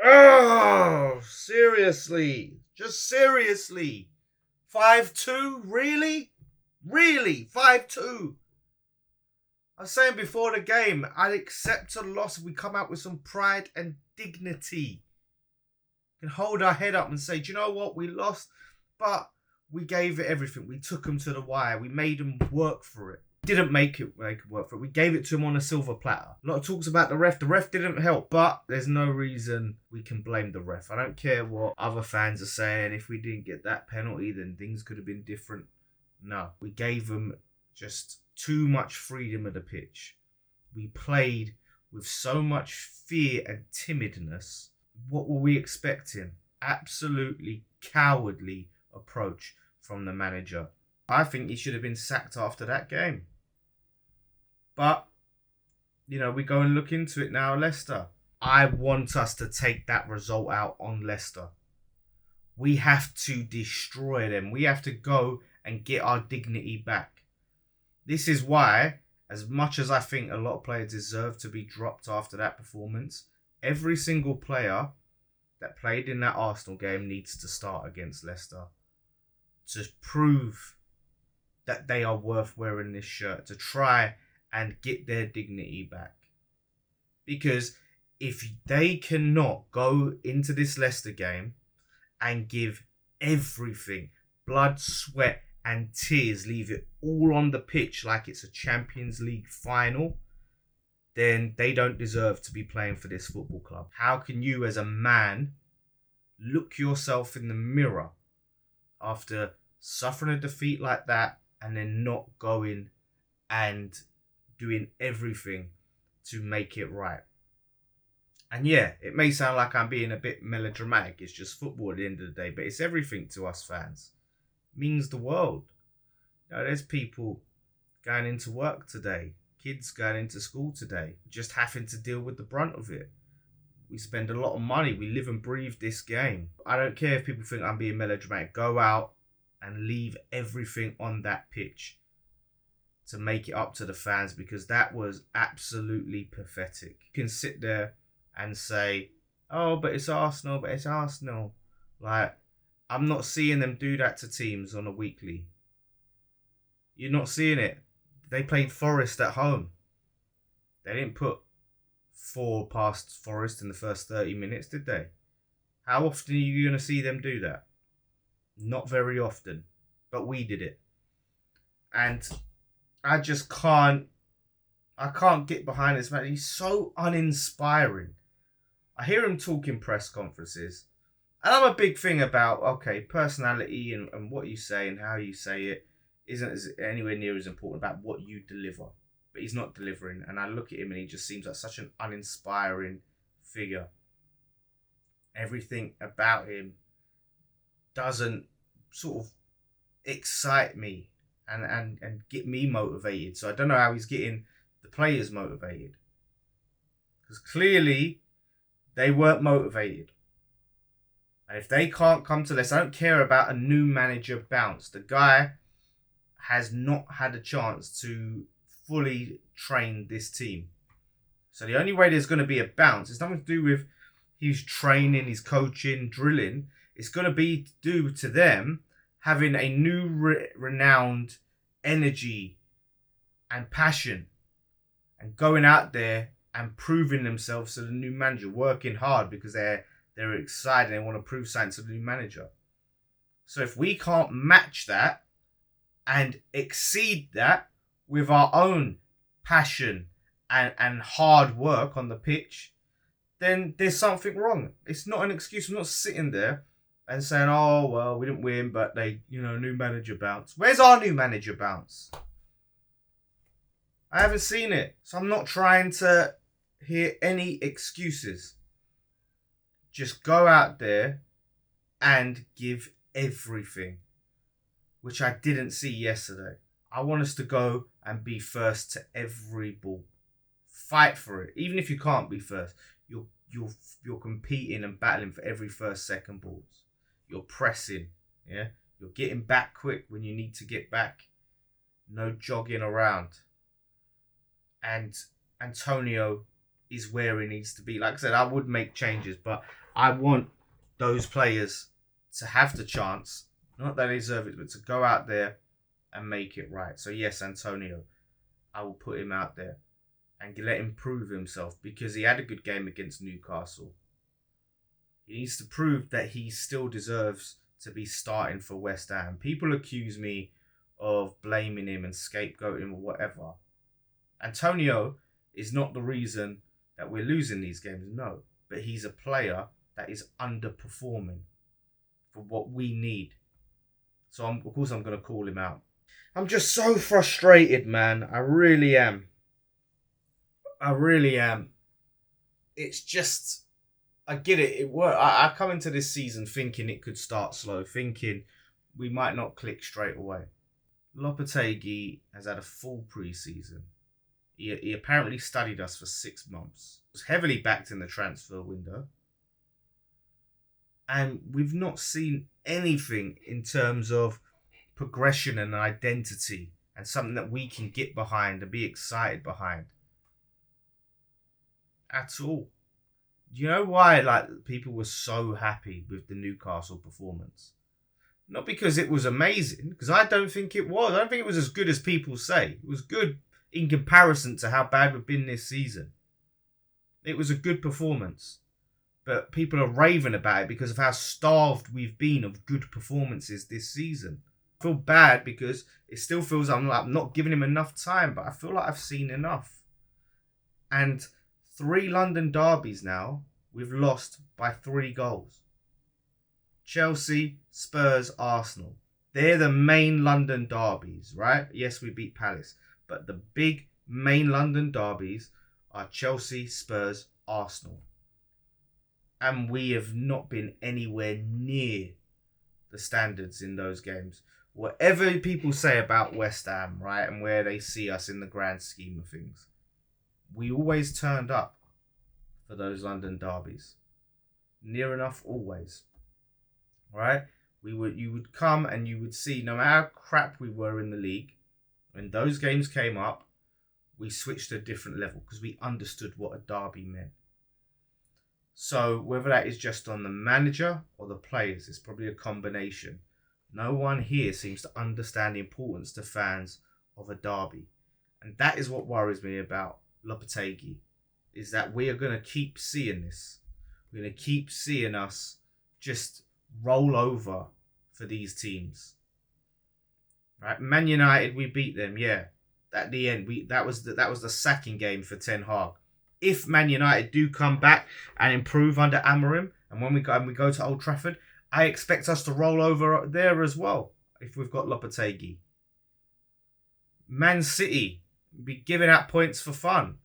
Oh, seriously. Just seriously. 5-2? Really? Really? 5-2? I was saying before the game, I'd accept a loss if we come out with some pride and dignity. We can hold our head up and say, do you know what? We lost, but we gave it everything. We took them to the wire. We made them work for it. Didn't make it work for it. We gave it to him on a silver platter. A lot of talks about the ref. The ref didn't help, but there's no reason we can blame the ref. I don't care what other fans are saying. If we didn't get that penalty, then things could have been different. No, we gave them just too much freedom of the pitch. We played with so much fear and timidness. What were we expecting? Absolutely cowardly approach from the manager. I think he should have been sacked after that game. But, we go and look into it now, Leicester. I want us to take that result out on Leicester. We have to destroy them. We have to go and get our dignity back. This is why, as much as I think a lot of players deserve to be dropped after that performance, every single player that played in that Arsenal game needs to start against Leicester to prove that they are worth wearing this shirt, to try and get their dignity back. Because if they cannot go into this Leicester game and give everything, blood, sweat and tears, leave it all on the pitch like it's a Champions League final, then they don't deserve to be playing for this football club. How can you as a man look yourself in the mirror after suffering a defeat like that and then not going and doing everything to make it right? And yeah, it may sound like I'm being a bit melodramatic. It's just football at the end of the day, but it's everything to us fans. It means the world. There's people going into work today, kids going into school today, just having to deal with the brunt of it. We spend a lot of money. We live and breathe this game. I don't care if people think I'm being melodramatic. Go out and leave everything on that pitch to make it up to the fans, because that was absolutely pathetic. You can sit there and say, oh, but it's Arsenal, Like, I'm not seeing them do that to teams on a weekly. You're not seeing it. They played Forest at home. They didn't put 4 past Forest in the first 30 minutes, did they? How often are you going to see them do that? Not very often. But we did it. And I just can't get behind this man. He's so uninspiring. I hear him talk in press conferences. And I'm a big thing about, personality and what you say and how you say it isn't anywhere near as important about what you deliver. But he's not delivering. And I look at him and he just seems like such an uninspiring figure. Everything about him doesn't sort of excite me and get me motivated. So I don't know how he's getting the players motivated. Because clearly they weren't motivated. And if they can't come to this, I don't care about a new manager bounce. The guy has not had a chance to fully train this team. So the only way there's going to be a bounce is nothing to do with his training, his coaching, drilling. It's going to be due to them having a new renowned energy and passion and going out there and proving themselves to the new manager, working hard because they're excited. They want to prove something to the new manager. So if we can't match that and exceed that with our own passion and hard work on the pitch, then there's something wrong. It's not an excuse. I'm not sitting there and saying, oh, well, we didn't win, but new manager bounce. Where's our new manager bounce? I haven't seen it. So I'm not trying to hear any excuses. Just go out there and give everything, which I didn't see yesterday. I want us to go and be first to every ball. Fight for it. Even if you can't be first, you're competing and battling for every first, second balls. You're pressing, yeah? You're getting back quick when you need to get back. No jogging around. And Antonio is where he needs to be. Like I said, I would make changes, but I want those players to have the chance, not that they deserve it, but to go out there and make it right. So yes, Antonio, I will put him out there and let him prove himself, because he had a good game against Newcastle. He needs to prove that he still deserves to be starting for West Ham. People accuse me of blaming him and scapegoating him or whatever. Antonio is not the reason that we're losing these games, no. But he's a player that is underperforming for what we need. So of course I'm going to call him out. I'm just so frustrated, man. I really am. It's just, I get it. It worked. I come into this season thinking it could start slow, thinking we might not click straight away. Lopetegui has had a full pre-season. He apparently studied us for 6 months. Was heavily backed in the transfer window. And we've not seen anything in terms of progression and identity and something that we can get behind and be excited behind. At all. Do you know why people were so happy with the Newcastle performance? Not because it was amazing, because I don't think it was. I don't think it was as good as people say. It was good in comparison to how bad we've been this season. It was a good performance. But people are raving about it because of how starved we've been of good performances this season. I feel bad because it still feels I'm not giving him enough time, but I feel like I've seen enough. And 3 London derbies now, we've lost by 3 goals. Chelsea, Spurs, Arsenal. They're the main London derbies, right? Yes, we beat Palace. But the big main London derbies are Chelsea, Spurs, Arsenal. And we have not been anywhere near the standards in those games. Whatever people say about West Ham, right, and where they see us in the grand scheme of things, we always turned up for those London derbies. Near enough, always. Right? You would come and you would see, no matter how crap we were in the league, when those games came up, we switched to a different level because we understood what a derby meant. So whether that is just on the manager or the players, it's probably a combination. No one here seems to understand the importance to fans of a derby. And that is what worries me about Lopetegui, is that we are going to keep seeing this. We're going to keep seeing us just roll over for these teams. Right? Man United, we beat them, yeah. At the end, that was the sacking game for Ten Hag. If Man United do come back and improve under Amorim, and when we go to Old Trafford, I expect us to roll over there as well, if we've got Lopetegui. Man City, be giving out points for fun.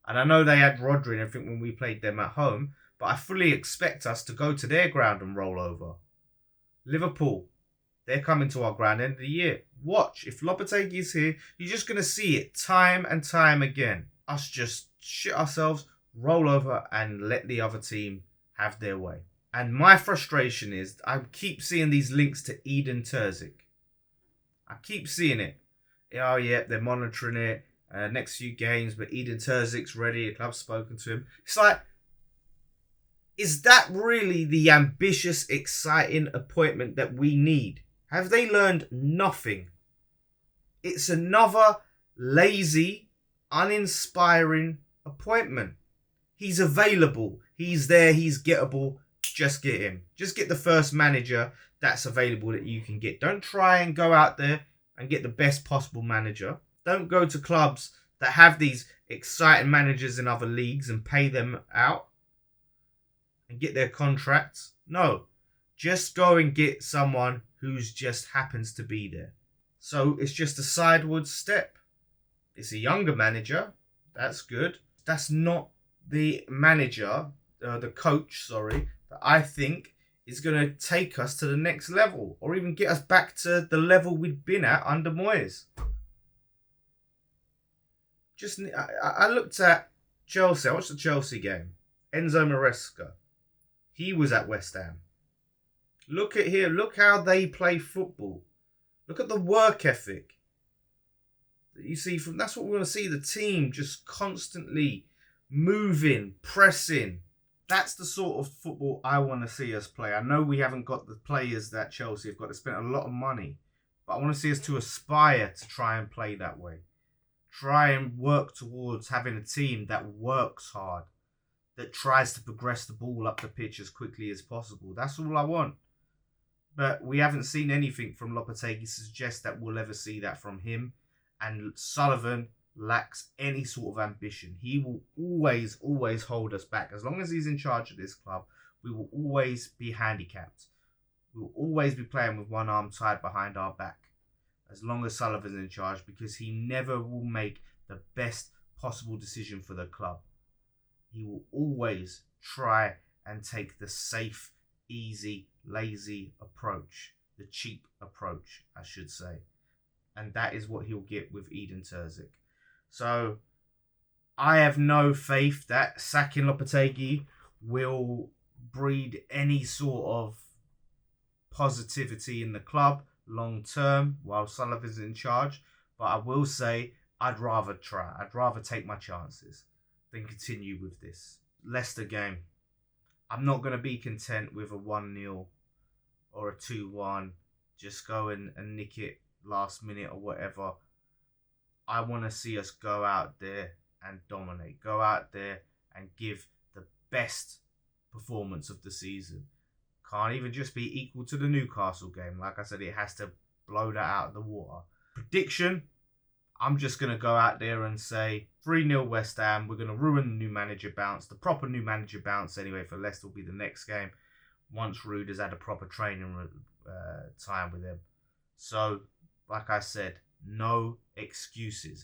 And I know they had Rodri and everything when we played them at home, but I fully expect us to go to their ground and roll over. Liverpool, they're coming to our ground end of the year. Watch, if Lopetegui is here, you're just going to see it time and time again. Us just shit ourselves, roll over and let the other team have their way. And my frustration is I keep seeing these links to Eden Terzic. I keep seeing it. Oh yeah, they're monitoring it. Next few games, but Eden Terzic's ready. The club's spoken to him. It's like, is that really the ambitious, exciting appointment that we need? Have they learned nothing? It's another lazy, uninspiring appointment. He's available. He's there. He's gettable. Just get him. Just get the first manager that's available that you can get. Don't try and go out there and get the best possible manager. Don't go to clubs that have these exciting managers in other leagues and pay them out and get their contracts. No. Just go and get someone who's just happens to be there. So it's just a sideways step. It's a younger manager. That's good. That's not the manager, the coach, that I think is going to take us to the next level or even get us back to the level we'd been at under Moyes. I looked at Chelsea. I watched the Chelsea game. Enzo Maresca. He was at West Ham. Look at here. Look how they play football. Look at the work ethic. You see, that's what we want to see. The team just constantly moving, pressing. That's the sort of football I want to see us play. I know we haven't got the players that Chelsea have got to spend a lot of money, but I want to see us to aspire to try and play that way. Try and work towards having a team that works hard, that tries to progress the ball up the pitch as quickly as possible. That's all I want. But we haven't seen anything from Lopetegui to suggest that we'll ever see that from him. And Sullivan lacks any sort of ambition. He will always, always hold us back. As long as he's in charge of this club, we will always be handicapped. We will always be playing with one arm tied behind our back. As long as Sullivan's in charge, because he never will make the best possible decision for the club. He will always try and take the safe, easy, lazy approach. The cheap approach, I should say. And that is what he'll get with Edin Terzic. So, I have no faith that sacking Lopetegui will breed any sort of positivity in the club long term while Sullivan's in charge. But I will say, I'd rather try. I'd rather take my chances than continue with this. Leicester game. I'm not going to be content with a 1-0 or a 2-1. Just go and nick it last minute or whatever. I want to see us go out there and dominate. Go out there and give the best performance of the season. Can't even just be equal to the Newcastle game. Like I said, it has to blow that out of the water. Prediction, I'm just going to go out there and say 3-0 West Ham. We're going to ruin the new manager bounce. The proper new manager bounce anyway for Leicester will be the next game once Ruud has had a proper training time with him. So, like I said, no excuses.